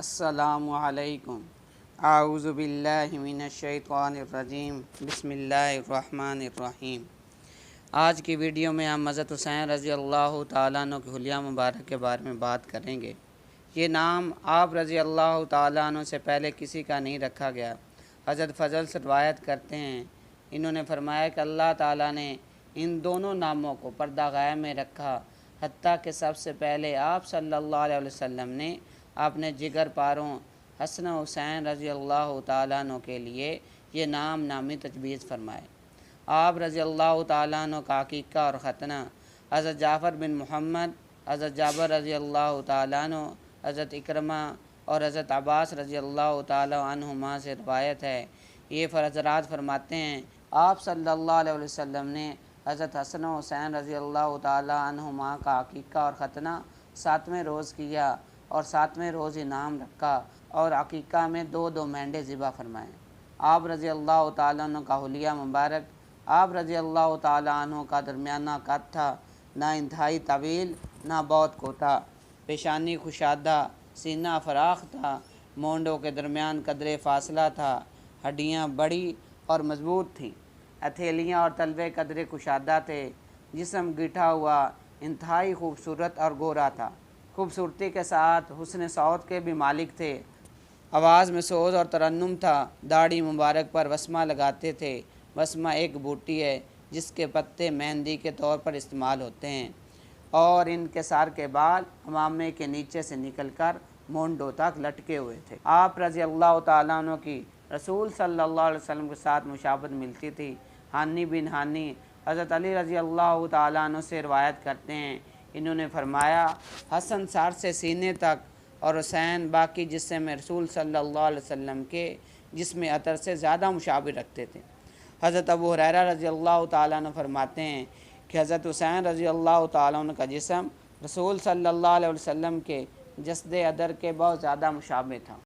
अस्सलामु अलैकुम। आऊज़ु बिल्लाहि मिनश्शैतानिर्रजीम। बिस्मिल्लाहिर्रहमानिर्रहीम। आज की वीडियो में हम हज़रत हुसैन रज़ी अल्लाह तआला अन्हु की हुलिया मुबारक के बारे में बात करेंगे। ये नाम आप रज़ी अल्लाह तआला अन्हु से पहले किसी का नहीं रखा गया। हज़रत फ़ज़ल से रवायत करते हैं, इन्होंने फरमाया कि अल्लाह ताला ने इन दोनों नामों को पर्दा गायब में रखा, हत्ता कि सबसे पहले आप सल्लल्लाहु अलैहि वसल्लम ने अपने जिगर पारों हसन हुसैन रज़ी अल्लाह तआला अन्हु के लिए ये नामी तजवीज़ फरमाए। आप रज़ी अल्लाह तआला अन्हु का अक़ीक़ा और ख़तना हज़रत जाफ़र बिन मोहम्मद, हज़रत जाबर रज़ी अल्लाह तआला अन्हु, हज़रत इकरमा और हज़रत अब्बास रज़ी अल्लाह तआला अन्हुमा से रवायत है। ये हज़रात फरमाते हैं, आप सल्लल्लाहु अलैहि वसल्लम ने हज़रत हसन हुसैन रज़ी अल्लाह तआला अन्हुमा का अक़ीक़ा और ख़तना 7वें रोज़ किया और 7वें रोज़ इनाम रखा और अक़ीक़ा में 2-2 मेंढे ज़िबा फरमाए। आप रज़ी अल्लाह तआला अन्हु का हुलिया मुबारक, आप रज़ी अल्लाह तआला अन्हु का दरमियाना कद था, ना इंतहाई तवील ना बहुत कोता, पेशानी खुशादा, सीना फराख था, मोंडों के दरमियान कदरे फासला था, हड्डियाँ बड़ी और मजबूत थीं, हथेलियाँ और तलवे कदरे कुशादा थे, जिस्म गिठा हुआ, इंतहाई खूबसूरत और गोरा था, खूबसूरती के साथ हुस्न सौत के भी मालिक थे, आवाज़ में सोज़ और तरन्नुम था, दाढ़ी मुबारक पर वस्मा लगाते थे। वस्मा एक बूटी है जिसके पत्ते मेहंदी के तौर पर इस्तेमाल होते हैं और इनके सर के बाल अमामे के नीचे से निकलकर मोंडों तक लटके हुए थे। आप रज़ी अल्लाह तआला अन्हु की रसूल सल्लल्लाहु अलैहि वसल्लम के साथ मुशाबत मिलती थी। हानी बिन हानी हज़रत अली रज़ी अल्लाह तआला अन्हु से रवायत करते हैं, इन्होंने फरमाया, हसन सर से सीने तक और हुसैन बाकी जिस्म में रसूल सल्लल्लाहु अलैहि वसल्लम के जिस्म अतर से ज़्यादा मुशाबिह रखते थे। हज़रत अबू हुरैरा रज़ी अल्लाह तआला अन्हु फरमाते हैं कि हज़रत हुसैन रज़ी अल्लाह तआला अन्हु का जिस्म रसूल सल्लल्लाहु अलैहि वसल्लम के जस्द अदर के बहुत ज़्यादा मुशाबिह था।